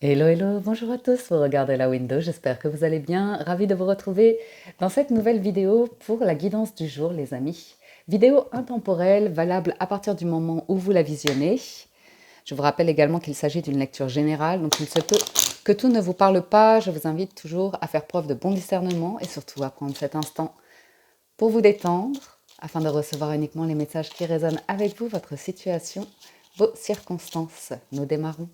Hello, hello, bonjour à tous, vous regardez la window, j'espère que vous allez bien. Ravi de vous retrouver dans cette nouvelle vidéo pour la guidance du jour, les amis. Vidéo intemporelle, valable à partir du moment où vous la visionnez. Je vous rappelle également qu'il s'agit d'une lecture générale, donc il se peut que tout ne vous parle pas. Je vous invite toujours à faire preuve de bon discernement et surtout à prendre cet instant pour vous détendre, afin de recevoir uniquement les messages qui résonnent avec vous, votre situation, vos circonstances. Nous démarrons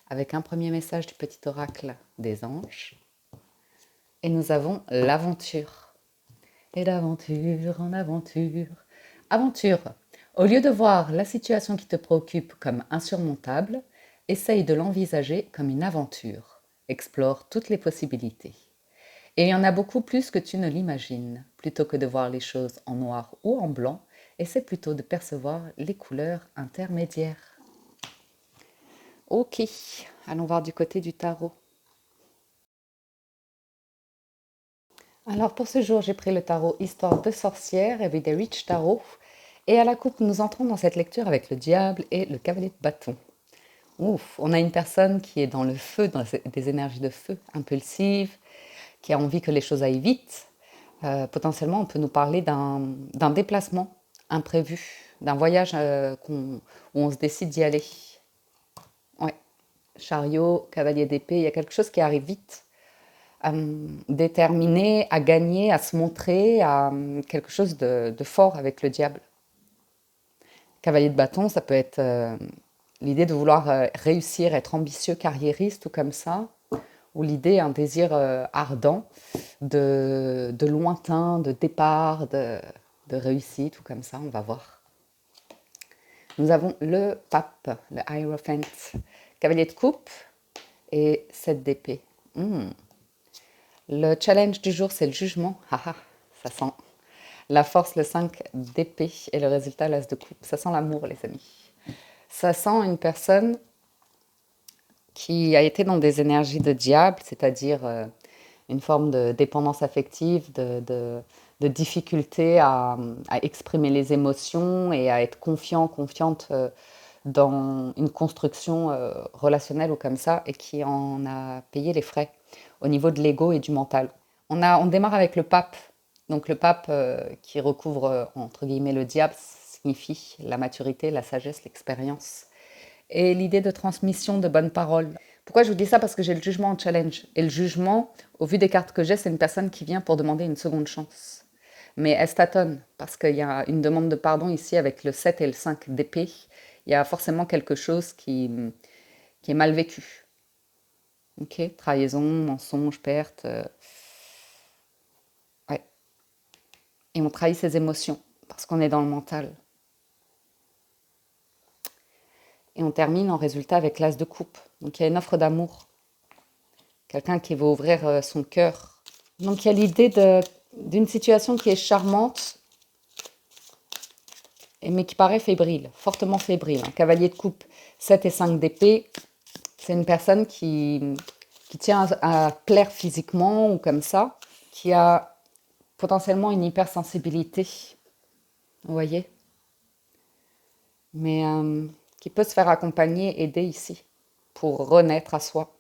avec un premier message du petit oracle des anges. Et nous avons l'aventure. Et d'aventure en aventure. Aventure. Au lieu de voir la situation qui te préoccupe comme insurmontable, essaye de l'envisager comme une aventure. Explore toutes les possibilités. Et il y en a beaucoup plus que tu ne l'imagines. Plutôt que de voir les choses en noir ou en blanc, essaie plutôt de percevoir les couleurs intermédiaires. Ok, allons voir du côté du tarot. Alors pour ce jour, j'ai pris le tarot Histoire de sorcière et The Witch Tarot. Et à la coupe, nous entrons dans cette lecture avec le diable et le cavalier de bâton. Ouf, on a une personne qui est dans le feu, dans des énergies de feu, impulsive, qui a envie que les choses aillent vite. Potentiellement, on peut nous parler d'un déplacement imprévu, d'un voyage où on se décide d'y aller. Ouais, chariot, cavalier d'épée, il y a quelque chose qui arrive vite. Déterminé à gagner, à se montrer, à quelque chose de fort avec le diable. Cavalier de bâton, ça peut être l'idée de vouloir réussir, être ambitieux, carriériste ou comme ça, ou l'idée, un désir ardent de lointain, de départ, de réussite ou comme ça, on va voir. Nous avons le pape, le Hierophant, cavalier de coupe et 7 d'épée. Le challenge du jour, c'est le jugement. Haha, ça sent. La force, le 5 d'épée et le résultat, l'as de coupe. Ça sent l'amour, les amis. Ça sent une personne qui a été dans des énergies de diable, c'est-à-dire une forme de dépendance affective, de difficulté à exprimer les émotions et à être confiant, confiante dans une construction relationnelle ou comme ça, et qui en a payé les frais au niveau de l'ego et du mental. On démarre avec le pape. Donc le pape qui recouvre entre guillemets le diable signifie la maturité, la sagesse, l'expérience et l'idée de transmission de bonnes paroles. Pourquoi je vous dis ça? Parce que j'ai le jugement en challenge. Et le jugement, au vu des cartes que j'ai, c'est une personne qui vient pour demander une seconde chance. Mais elle se tâtonne, parce qu'il y a une demande de pardon ici avec le 7 et le 5 d'épée. Il y a forcément quelque chose qui est mal vécu. Ok, trahison, mensonge, perte. Ouais. Et on trahit ses émotions, parce qu'on est dans le mental. Et on termine en résultat avec l'as de coupe. Donc il y a une offre d'amour. Quelqu'un qui veut ouvrir son cœur. Donc il y a l'idée d'une situation qui est charmante, mais qui paraît fébrile, fortement fébrile. Un cavalier de coupe, 7 et 5 d'épée, c'est une personne qui tient à plaire physiquement ou comme ça, qui a potentiellement une hypersensibilité, vous voyez, mais qui peut se faire accompagner, aider ici, pour renaître à soi,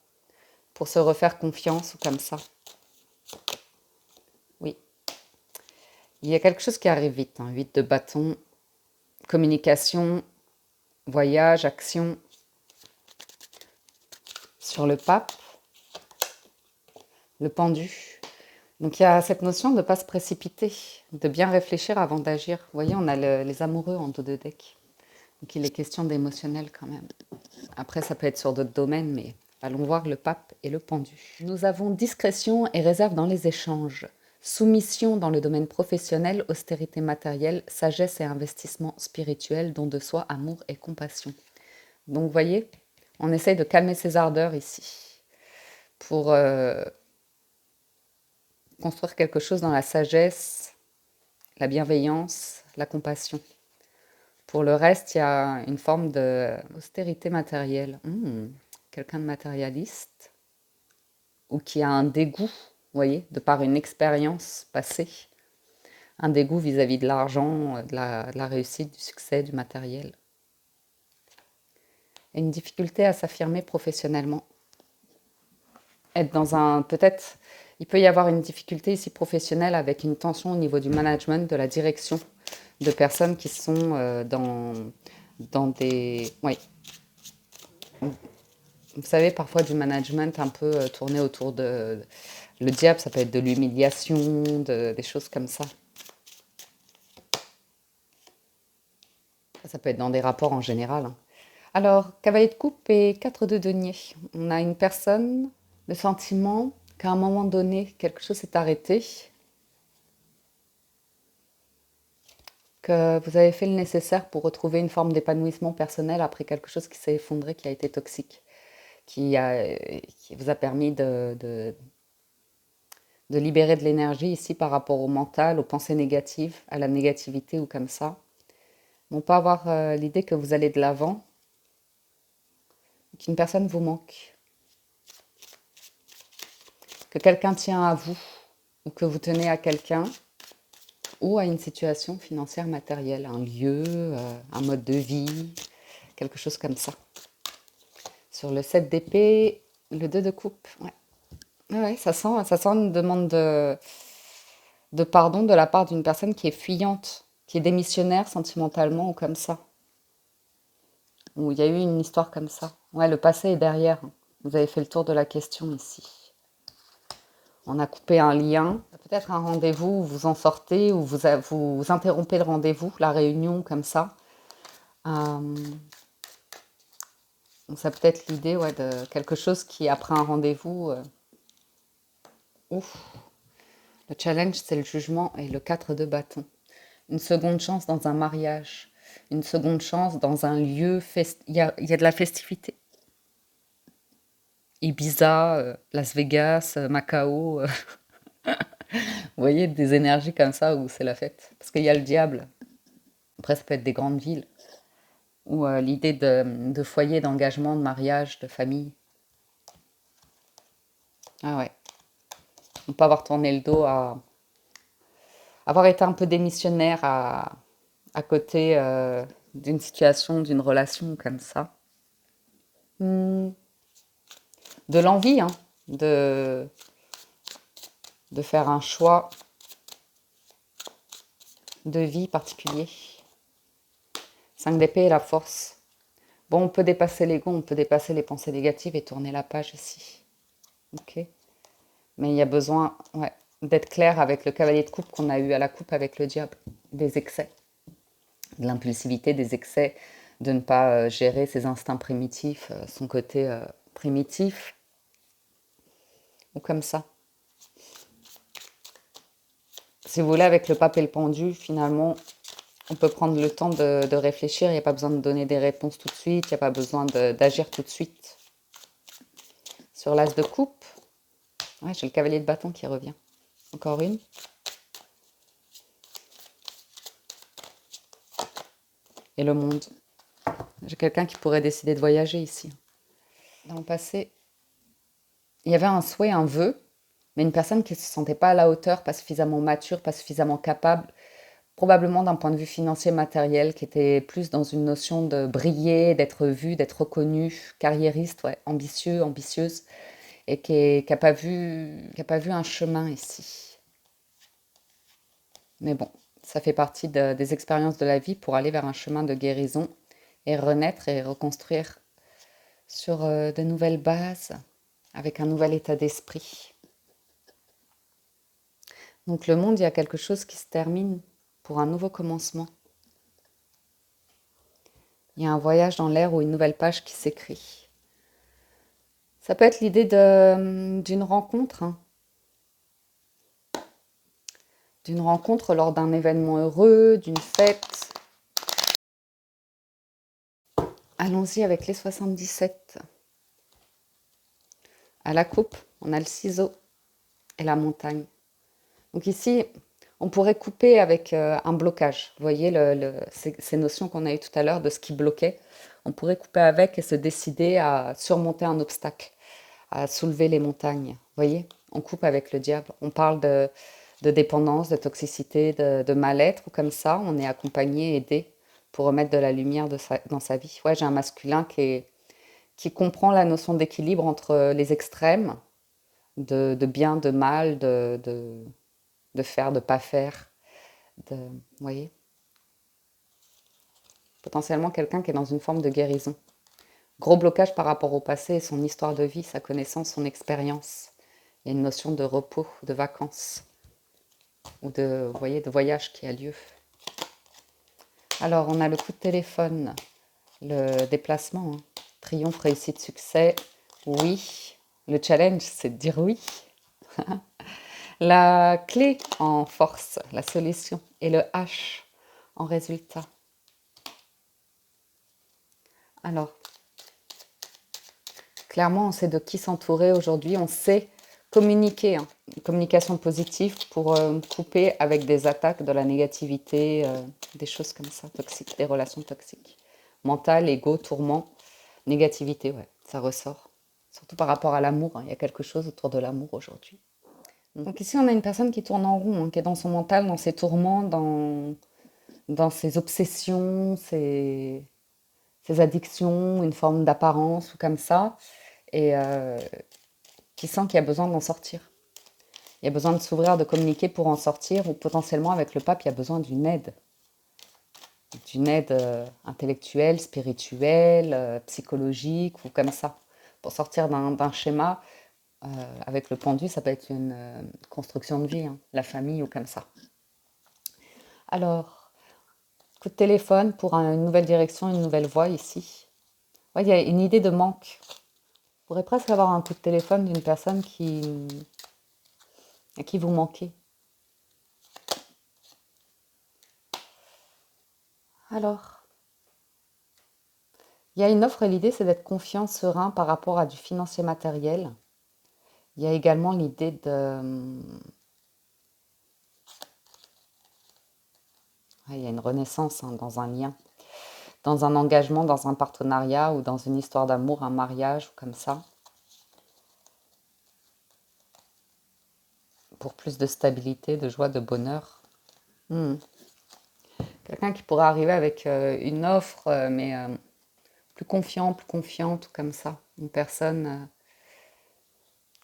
pour se refaire confiance ou comme ça. Oui. Il y a quelque chose qui arrive vite, 8 de bâton, communication, voyage, action. Sur le pape, le pendu. Donc il y a cette notion de ne pas se précipiter, de bien réfléchir avant d'agir. Vous voyez, on a les amoureux en dos de deck. Donc il est question d'émotionnel quand même. Après, ça peut être sur d'autres domaines, mais allons voir le pape et le pendu. Nous avons discrétion et réserve dans les échanges. Soumission dans le domaine professionnel, austérité matérielle, sagesse et investissement spirituel, don de soi, amour et compassion. Donc vous voyez, on essaye de calmer ses ardeurs ici pour construire quelque chose dans la sagesse, la bienveillance, la compassion. Pour le reste, il y a une forme d'austérité matérielle. Quelqu'un de matérialiste ou qui a un dégoût, vous voyez, de par une expérience passée. Un dégoût vis-à-vis de l'argent, de la réussite, du succès, du matériel. Et une difficulté à s'affirmer professionnellement. être dans un... Peut-être, il peut y avoir une difficulté ici professionnelle avec une tension au niveau du management, de la direction, de personnes qui sont dans des... Oui, vous savez, parfois du management un peu tourné autour de... Le diable, ça peut être de l'humiliation, des choses comme ça. Ça peut être dans des rapports en général, hein. Alors, cavalier de coupe et 4 de denier. On a une personne, le sentiment qu'à un moment donné, quelque chose s'est arrêté, que vous avez fait le nécessaire pour retrouver une forme d'épanouissement personnel après quelque chose qui s'est effondré, qui a été toxique, qui vous a permis de libérer de l'énergie ici par rapport au mental, aux pensées négatives, à la négativité ou comme ça. On peut avoir l'idée que vous allez de l'avant, qu'une personne vous manque, que quelqu'un tient à vous ou que vous tenez à quelqu'un ou à une situation financière matérielle, un lieu, un mode de vie, quelque chose comme ça. Sur le 7 d'épée, le 2 de coupe, ouais. Ouais, ça sent une demande de pardon de la part d'une personne qui est fuyante, qui est démissionnaire sentimentalement ou comme ça. Ou il y a eu une histoire comme ça. Ouais, le passé est derrière. Vous avez fait le tour de la question ici. On a coupé un lien, peut-être un rendez-vous où vous en sortez, ou vous interrompez le rendez-vous, la réunion comme ça. Euh, donc ça peut être l'idée ouais, de quelque chose qui, après un rendez-vous, ouf, le challenge, c'est le jugement et le 4 de bâton. Une seconde chance dans un mariage, une seconde chance dans un lieu, il y a de la festivité. Ibiza, Las Vegas, Macao, vous voyez, des énergies comme ça où c'est la fête. Parce qu'il y a le diable. Après, ça peut être des grandes villes. Ou l'idée de foyer, d'engagement, de mariage, de famille. Ah ouais. On peut avoir tourné le dos à... Avoir été un peu démissionnaire à côté d'une situation, d'une relation comme ça. Hmm. De l'envie, hein, de, de faire un choix de vie particulier. 5 d'épée et la force. Bon, on peut dépasser l'ego, on peut dépasser les pensées négatives et tourner la page ici. Ok. Mais il y a besoin ouais, d'être clair avec le cavalier de coupe qu'on a eu à la coupe avec le diable. Des excès, de l'impulsivité, des excès, de ne pas gérer ses instincts primitifs, son côté primitif, ou comme ça. Si vous voulez, avec le pape et le pendu, finalement, on peut prendre le temps de réfléchir. Il n'y a pas besoin de donner des réponses tout de suite. Il n'y a pas besoin d'agir tout de suite. Sur l'as de coupe, ouais, j'ai le cavalier de bâton qui revient. Encore une. Et le monde. J'ai quelqu'un qui pourrait décider de voyager ici. Dans le passé, il y avait un souhait, un vœu, mais une personne qui ne se sentait pas à la hauteur, pas suffisamment mature, pas suffisamment capable, probablement d'un point de vue financier matériel, qui était plus dans une notion de briller, d'être vu, d'être reconnu, carriériste, ouais, ambitieux, ambitieuse, et qui n'a pas vu un chemin ici. Mais bon, ça fait partie des expériences de la vie pour aller vers un chemin de guérison et renaître et reconstruire sur de nouvelles bases, avec un nouvel état d'esprit. Donc le monde, il y a quelque chose qui se termine pour un nouveau commencement. Il y a un voyage dans l'air ou une nouvelle page qui s'écrit. Ça peut être l'idée d'une rencontre, hein. D'une rencontre lors d'un événement heureux, d'une fête. Allons-y avec les 77. À la coupe, on a le ciseau et la montagne. Donc ici, on pourrait couper avec un blocage. Vous voyez ces notions qu'on a eues tout à l'heure de ce qui bloquait. On pourrait couper avec et se décider à surmonter un obstacle, à soulever les montagnes. Vous voyez, on coupe avec le diable. On parle de dépendance, de toxicité, de mal-être ou comme ça. On est accompagné, aidé pour remettre de la lumière dans sa vie. Ouais, j'ai un masculin qui comprend la notion d'équilibre entre les extrêmes, de bien, de mal, de faire, de pas faire. Vous voyez? Potentiellement quelqu'un qui est dans une forme de guérison. Gros blocage par rapport au passé, son histoire de vie, sa connaissance, son expérience. Il y a une notion de repos, de vacances, ou de, vous voyez, de voyage qui a lieu. Alors, on a le coup de téléphone, le déplacement, hein. Triomphe, réussite, succès, oui. Le challenge, c'est de dire oui. La clé en force, la solution, et le H en résultat. Alors, clairement, on sait de qui s'entourer aujourd'hui, on sait communiquer, hein. Une communication positive pour couper avec des attaques, de la négativité, des choses comme ça, toxiques, des relations toxiques. Mental, ego, tourment, négativité, ouais, ça ressort. Surtout par rapport à l'amour, hein. Il y a quelque chose autour de l'amour aujourd'hui. Donc ici, on a une personne qui tourne en rond, hein, qui est dans son mental, dans ses tourments, dans ses obsessions, ses addictions, une forme d'apparence ou comme ça, et qui sent qu'il y a besoin d'en sortir. Il y a besoin de s'ouvrir, de communiquer pour en sortir, ou potentiellement avec le pape, il y a besoin d'une aide. D'une aide intellectuelle, spirituelle, psychologique, ou comme ça. Pour sortir d'un schéma, avec le pendu, ça peut être une construction de vie, hein, la famille ou comme ça. Alors, coup de téléphone pour une nouvelle direction, une nouvelle voie ici. Ouais, il y a une idée de manque. Vous pourrez presque avoir un coup de téléphone d'une personne à qui vous manquez. Alors, il y a une offre et l'idée, c'est d'être confiant, serein par rapport à du financier matériel. Il y a également l'idée de... Ouais, il y a une renaissance, hein, dans un lien, dans un engagement, dans un partenariat ou dans une histoire d'amour, un mariage ou comme ça. Pour plus de stabilité, de joie, de bonheur. Hmm. Quelqu'un qui pourrait arriver avec une offre, mais plus confiant, plus confiante ou comme ça. Une personne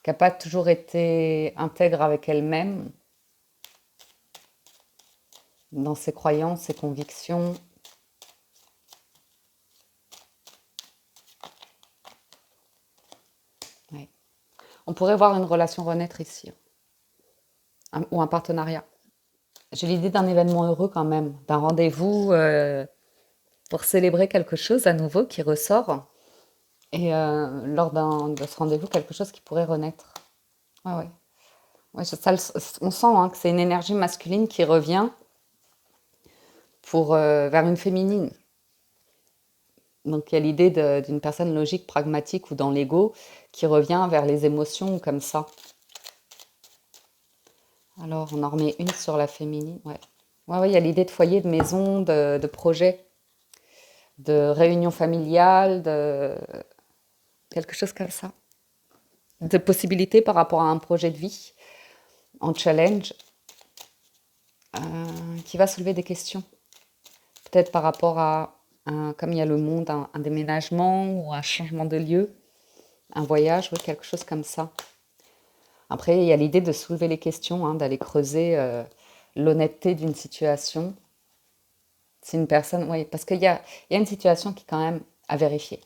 qui n'a pas toujours été intègre avec elle-même, dans ses croyances, ses convictions. Ouais. On pourrait voir une relation renaître ici, ou un partenariat. J'ai l'idée d'un événement heureux quand même, d'un rendez-vous pour célébrer quelque chose à nouveau qui ressort. Et lors de ce rendez-vous, quelque chose qui pourrait renaître. Ouais, ouais. Ouais, on sent, hein, que c'est une énergie masculine qui revient vers une féminine. Donc il y a l'idée d'une personne logique, pragmatique ou dans l'ego qui revient vers les émotions comme ça. Alors on en remet une sur la féminine. Ouais, ouais, ouais, il y a l'idée de foyer, de maison, de projet, de réunion familiale, de quelque chose comme ça. De possibilités par rapport à un projet de vie en challenge qui va soulever des questions. Peut-être par rapport à, comme il y a le monde, un déménagement ou un changement de lieu, un voyage, oui, quelque chose comme ça. Après, il y a l'idée de soulever les questions, hein, d'aller creuser l'honnêteté d'une situation. C'est une personne, oui, parce qu'il y a une situation qui est quand même à vérifier.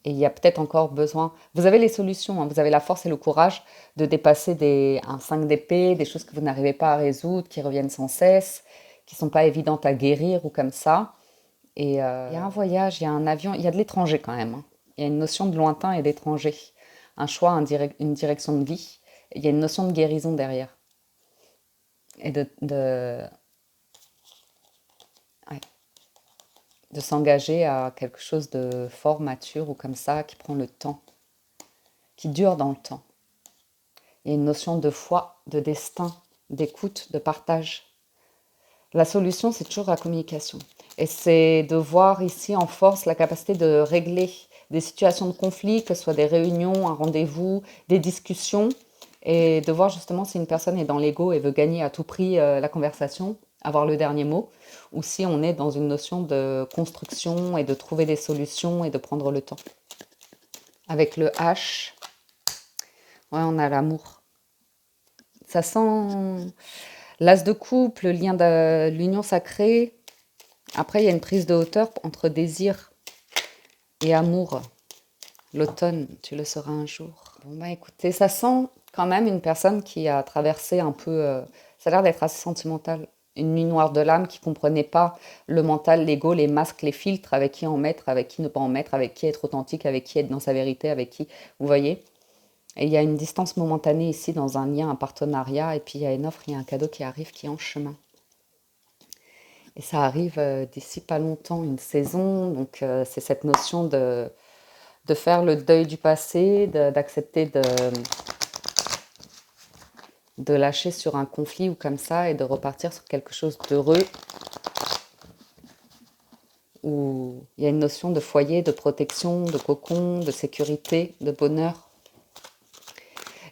Et il y a peut-être encore besoin... Vous avez les solutions, hein, vous avez la force et le courage de dépasser un 5 d'épée, des choses que vous n'arrivez pas à résoudre, qui reviennent sans cesse, qui ne sont pas évidentes à guérir ou comme ça. Et il y a un voyage, il y a un avion, il y a de l'étranger quand même, hein. Il y a une notion de lointain et d'étranger. Un choix, une direction de vie. Et il y a une notion de guérison derrière. Et ouais, de s'engager à quelque chose de fort, mature ou comme ça, qui prend le temps, qui dure dans le temps. Il y a une notion de foi, de destin, d'écoute, de partage. La solution, c'est toujours la communication. Et c'est de voir ici en force la capacité de régler des situations de conflit, que ce soit des réunions, un rendez-vous, des discussions, et de voir justement si une personne est dans l'ego et veut gagner à tout prix la conversation, avoir le dernier mot, ou si on est dans une notion de construction et de trouver des solutions et de prendre le temps. Avec le H, Ouais, on a l'amour. Ça sent l'as de coupe, le lien de l'union sacrée. Après, il y a une prise de hauteur entre désir et amour. L'automne, tu le sauras un jour. Bon, bah écoutez, ça sent quand même une personne qui a traversé un peu. Ça a l'air d'être assez sentimental. Une nuit noire de l'âme qui comprenait pas le mental, l'ego, les masques, les filtres, avec qui en mettre, avec qui ne pas en mettre, avec qui être authentique, avec qui être dans sa vérité, avec qui. Vous voyez? Et il y a une distance momentanée ici dans un lien, un partenariat, et puis il y a une offre, il y a un cadeau qui arrive, qui est en chemin. Et ça arrive d'ici pas longtemps, une saison, donc c'est cette notion de faire le deuil du passé, d'accepter de lâcher sur un conflit ou comme ça et de repartir sur quelque chose d'heureux où il y a une notion de foyer, de protection, de cocon, de sécurité, de bonheur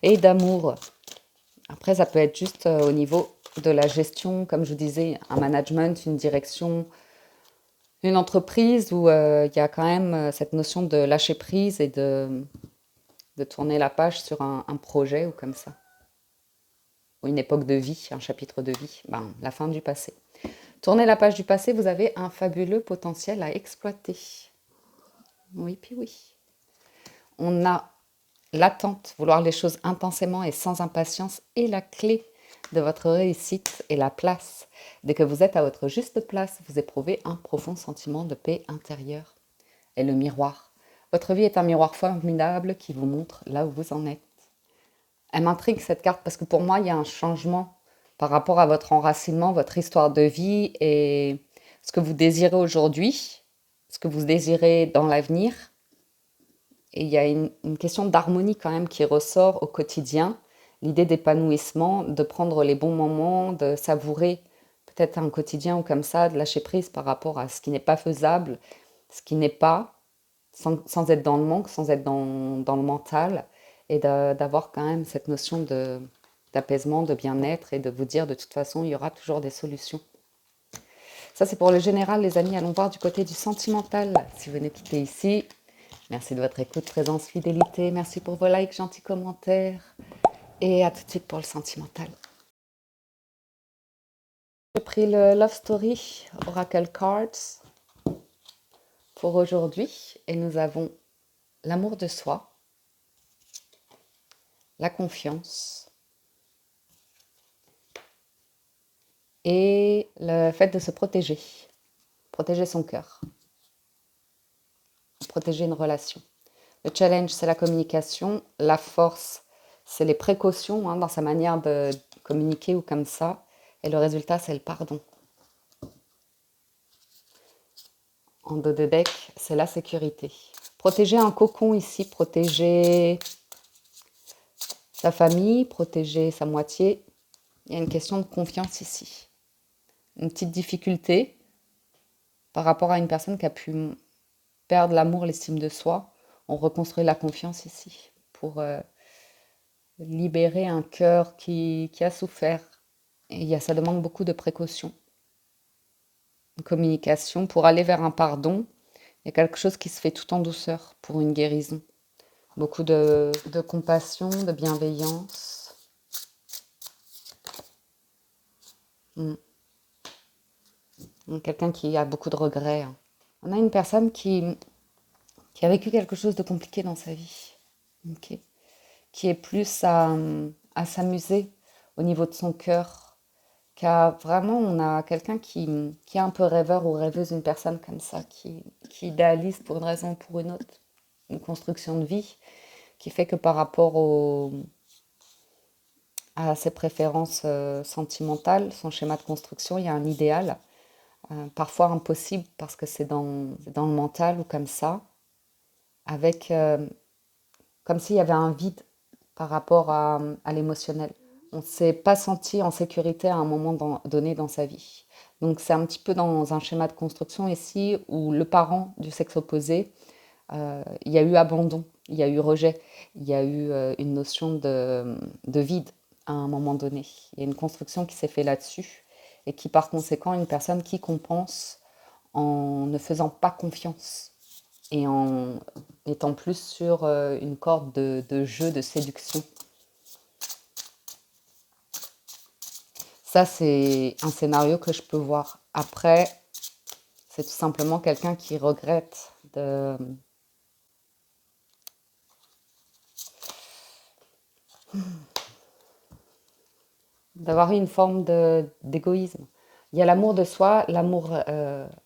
et d'amour. Après, ça peut être juste au niveau de la gestion, comme je vous disais, un management, une direction, une entreprise où il y a quand même cette notion de lâcher prise et de tourner la page sur un projet ou comme ça. Ou une époque de vie, un chapitre de vie, la fin du passé. Tournez la page du passé, vous avez un fabuleux potentiel à exploiter. Oui, puis oui. On a l'attente, vouloir les choses intensément et sans impatience est la clé de votre réussite et la place. Dès que vous êtes à votre juste place, vous éprouvez un profond sentiment de paix intérieure. Et le miroir. Votre vie est un miroir formidable qui vous montre là où vous en êtes. Elle m'intrigue cette carte parce que pour moi, il y a un changement par rapport à votre enracinement, votre histoire de vie et ce que vous désirez aujourd'hui, ce que vous désirez dans l'avenir. Et il y a une question d'harmonie quand même qui ressort au quotidien, l'idée d'épanouissement, de prendre les bons moments, de savourer peut-être un quotidien ou comme ça, de lâcher prise par rapport à ce qui n'est pas faisable, ce qui n'est pas, sans être dans le manque, sans être dans le mental, et d'avoir quand même cette notion d'apaisement, de bien-être, et de vous dire de toute façon, il y aura toujours des solutions. Ça, c'est pour le général, les amis. Allons voir du côté du sentimental. Si vous venez quitter ici, merci de votre écoute, présence, fidélité. Merci pour vos likes, gentils commentaires. Et à tout de suite pour le sentimental. J'ai pris le Love Story Oracle Cards pour aujourd'hui. Et nous avons l'amour de soi, la confiance et le fait de se protéger. Protéger son cœur. Protéger une relation. Le challenge, c'est la communication. La force, c'est les précautions dans sa manière de communiquer ou comme ça. Et le résultat, c'est le pardon. En dos de deck, c'est la sécurité. Protéger un cocon ici, protéger sa famille, protéger sa moitié. Il y a une question de confiance ici. Une petite difficulté par rapport à une personne qui a pu perdre l'amour, l'estime de soi. On reconstruit la confiance ici pour libérer un cœur qui a souffert. Et ça demande beaucoup de précautions, de communication. Pour aller vers un pardon, il y a quelque chose qui se fait tout en douceur pour une guérison. Beaucoup de compassion, de bienveillance. Quelqu'un qui a beaucoup de regrets. On a une personne qui a vécu quelque chose de compliqué dans sa vie. Okay. Qui est plus à s'amuser au niveau de son cœur. On a quelqu'un qui est un peu rêveur ou rêveuse, une personne comme ça, qui idéalise pour une raison ou pour une autre, une construction de vie, qui fait que par rapport à ses préférences sentimentales, son schéma de construction, il y a un idéal, parfois impossible parce que c'est dans le mental ou comme ça, avec comme s'il y avait un vide par rapport à l'émotionnel. On ne s'est pas senti en sécurité à un moment donné dans sa vie. Donc c'est un petit peu dans un schéma de construction ici où le parent du sexe opposé, il y a eu abandon, il y a eu rejet, il y a eu une notion de vide à un moment donné. Il y a une construction qui s'est faite là-dessus et qui par conséquent une personne qui compense en ne faisant pas confiance et en étant plus sur une corde de jeu, de séduction. Ça, c'est un scénario que je peux voir. Après, c'est tout simplement quelqu'un qui regrette d'avoir eu une forme d'égoïsme. Il y a l'amour de soi, l'amour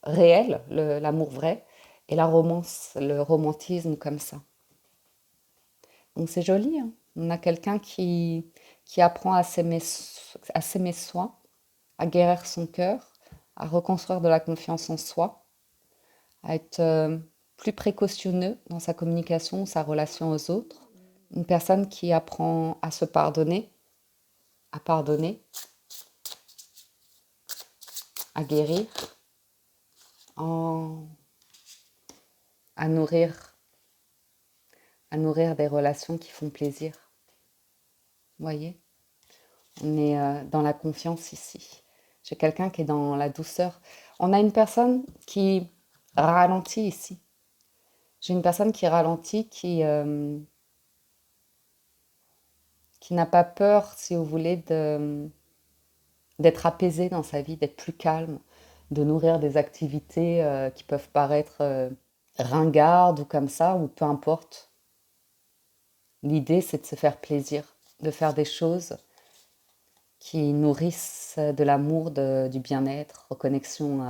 réel, l'amour vrai, et la romance, le romantisme comme ça. Donc c'est joli, hein. On a quelqu'un qui apprend à s'aimer soi, à guérir son cœur, à reconstruire de la confiance en soi, à être plus précautionneux dans sa communication, sa relation aux autres. Une personne qui apprend à se pardonner, à pardonner, à guérir, en- à nourrir des relations qui font plaisir. Vous voyez, on est dans la confiance ici. J'ai quelqu'un qui est dans la douceur. On a une personne qui ralentit ici. J'ai une personne qui ralentit, qui n'a pas peur, si vous voulez, d'être apaisée dans sa vie, d'être plus calme, de nourrir des activités qui peuvent paraître ringardes ou comme ça, ou peu importe. L'idée, c'est de se faire plaisir, de faire des choses qui nourrissent de l'amour, du bien-être, reconnexion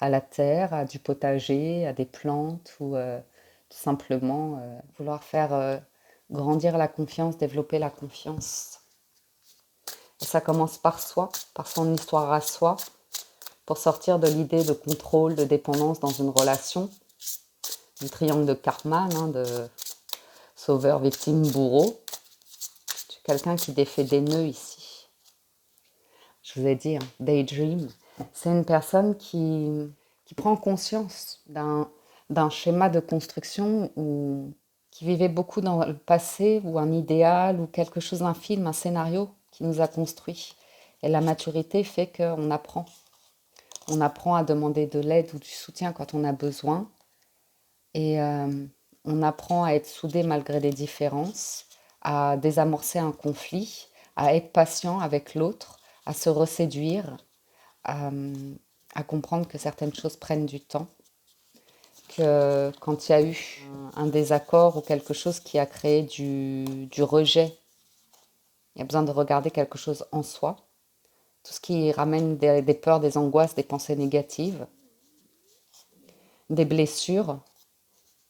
à la terre, à du potager, à des plantes ou tout simplement vouloir faire grandir la confiance, développer la confiance. Et ça commence par soi, par son histoire à soi, pour sortir de l'idée de contrôle, de dépendance dans une relation, du triangle de Karpman, hein, de sauveur, victime, bourreau. J'ai quelqu'un qui défait des nœuds ici. Je vous ai dit, hein, Daydream, c'est une personne qui prend conscience d'un schéma de construction qui vivait beaucoup dans le passé, ou un idéal, ou quelque chose, un film, un scénario qui nous a construit. Et la maturité fait qu'on apprend. On apprend à demander de l'aide ou du soutien quand on a besoin. Et on apprend à être soudé malgré les différences, à désamorcer un conflit, à être patient avec l'autre, à se reséduire, à, à comprendre que certaines choses prennent du temps, que quand il y a eu un désaccord ou quelque chose qui a créé du rejet, il y a besoin de regarder quelque chose en soi, tout ce qui ramène des peurs, des angoisses, des pensées négatives, des blessures,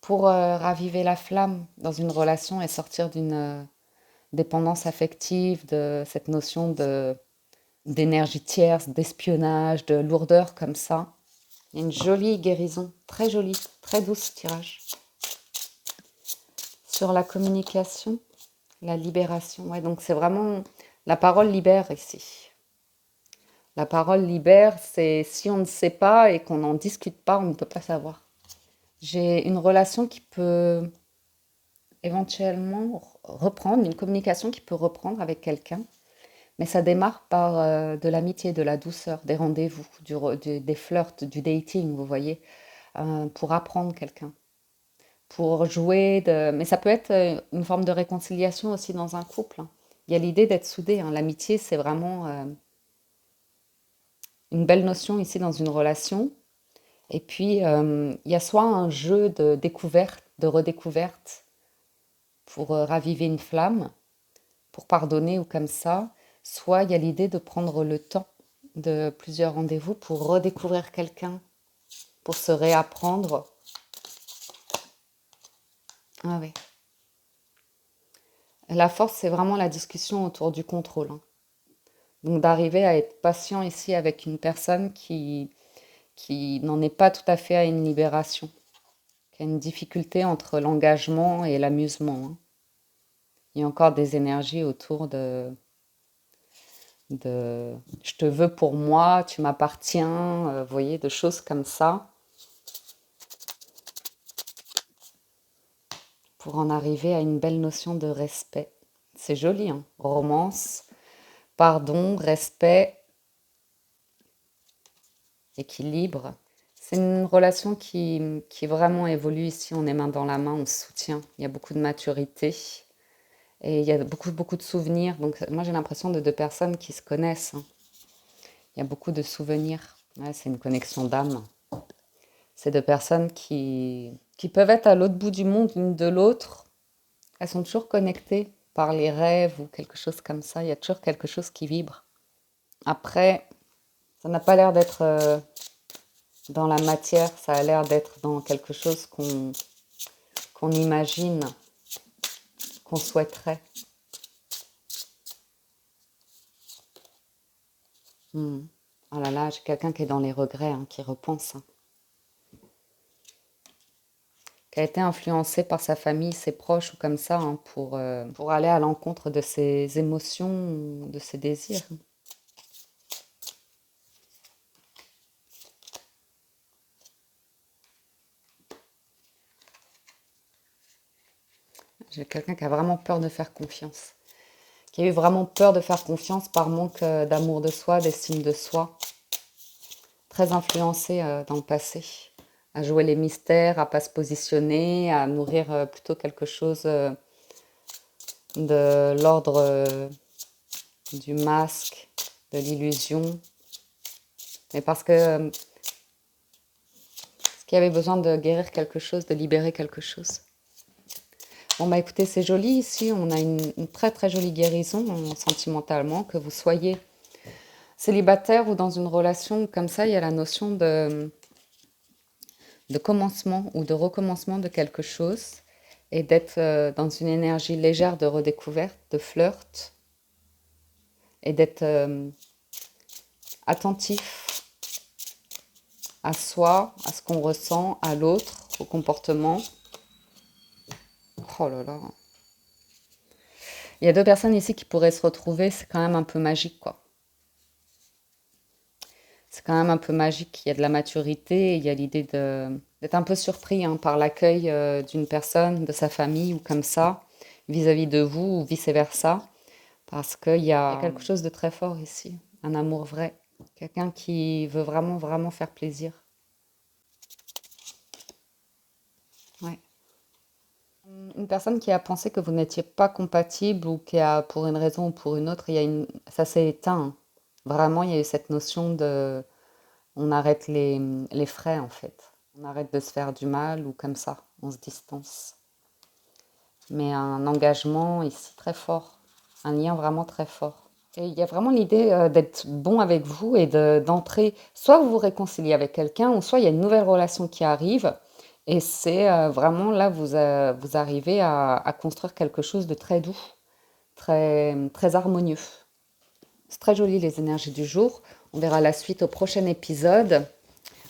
pour raviver la flamme dans une relation et sortir d'une dépendance affective, de cette notion d'énergie tierce, d'espionnage, de lourdeur comme ça. Il y a une jolie guérison, très jolie, très douce tirage. Sur la communication, la libération. Ouais, donc c'est vraiment... La parole libère ici. La parole libère, c'est si on ne sait pas et qu'on n'en discute pas, on ne peut pas savoir. J'ai une relation qui peut éventuellement reprendre, une communication qui peut reprendre avec quelqu'un, mais ça démarre par de l'amitié, de la douceur, des rendez-vous, des flirts, du dating, vous voyez, pour apprendre quelqu'un, pour jouer, mais ça peut être une forme de réconciliation aussi dans un couple, hein. Il y a l'idée d'être soudé, hein. L'amitié, c'est vraiment une belle notion ici dans une relation. Et puis, il y a soit un jeu de découverte, de redécouverte, pour raviver une flamme, pour pardonner ou comme ça, soit il y a l'idée de prendre le temps de plusieurs rendez-vous pour redécouvrir quelqu'un, pour se réapprendre. Ah oui. La force, c'est vraiment la discussion autour du contrôle, hein. Donc d'arriver à être patient ici avec une personne qui n'en est pas tout à fait à une libération, qui a une difficulté entre l'engagement et l'amusement, hein. Il y a encore des énergies autour de je te veux pour moi, tu m'appartiens, vous voyez, de choses comme ça, pour en arriver à une belle notion de respect. C'est joli, hein. Romance, pardon, respect, équilibre. C'est une relation qui vraiment évolue ici. On est main dans la main, on se soutient. Il y a beaucoup de maturité et il y a beaucoup, beaucoup de souvenirs. Donc moi j'ai l'impression de deux personnes qui se connaissent, hein. Il y a beaucoup de souvenirs. Ouais, c'est une connexion d'âme. C'est deux personnes qui peuvent être à l'autre bout du monde l'une de l'autre. Elles sont toujours connectées par les rêves ou quelque chose comme ça. Il y a toujours quelque chose qui vibre. Après, ça n'a pas l'air d'être dans la matière, ça a l'air d'être dans quelque chose qu'on imagine, qu'on souhaiterait. Oh là là, j'ai quelqu'un qui est dans les regrets, hein, qui repense, hein, qui a été influencé par sa famille, ses proches ou comme ça, hein, pour aller à l'encontre de ses émotions, de ses désirs. J'ai quelqu'un qui a vraiment peur de faire confiance, qui a eu vraiment peur de faire confiance par manque d'amour de soi, d'estime de soi, très influencé dans le passé, à jouer les mystères, à pas se positionner, à nourrir plutôt quelque chose de l'ordre du masque, de l'illusion, mais parce que qu'il y avait besoin de guérir quelque chose, de libérer quelque chose. Bon bah écoutez, c'est joli ici, on a une très très jolie guérison sentimentalement, que vous soyez célibataire ou dans une relation comme ça, il y a la notion de commencement ou de recommencement de quelque chose et d'être dans une énergie légère de redécouverte, de flirt et d'être attentif à soi, à ce qu'on ressent, à l'autre, au comportement. Oh là là. Il y a deux personnes ici qui pourraient se retrouver, c'est quand même un peu magique, quoi. C'est quand même un peu magique, il y a de la maturité, il y a l'idée d'être un peu surpris hein, par l'accueil d'une personne, de sa famille ou comme ça, vis-à-vis de vous ou vice-versa, parce qu'il y a quelque chose de très fort ici, un amour vrai, quelqu'un qui veut vraiment, vraiment faire plaisir. Ouais. Une personne qui a pensé que vous n'étiez pas compatible ou qui a, pour une raison ou pour une autre, ça s'est éteint. Hein. Vraiment, il y a eu cette notion de... On arrête les frais, en fait. On arrête de se faire du mal ou comme ça, on se distance. Mais un engagement ici très fort, un lien vraiment très fort. Et il y a vraiment l'idée d'être bon avec vous et d'entrer, soit vous vous réconciliez avec quelqu'un, ou soit il y a une nouvelle relation qui arrive. Et c'est vraiment là, vous arrivez à construire quelque chose de très doux, très, très harmonieux. C'est très joli les énergies du jour. On verra la suite au prochain épisode.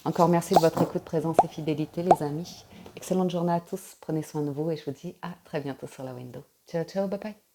Encore merci de votre écoute, présence et fidélité, les amis. Excellente journée à tous. Prenez soin de vous et je vous dis à très bientôt sur la window. Ciao, ciao, bye bye.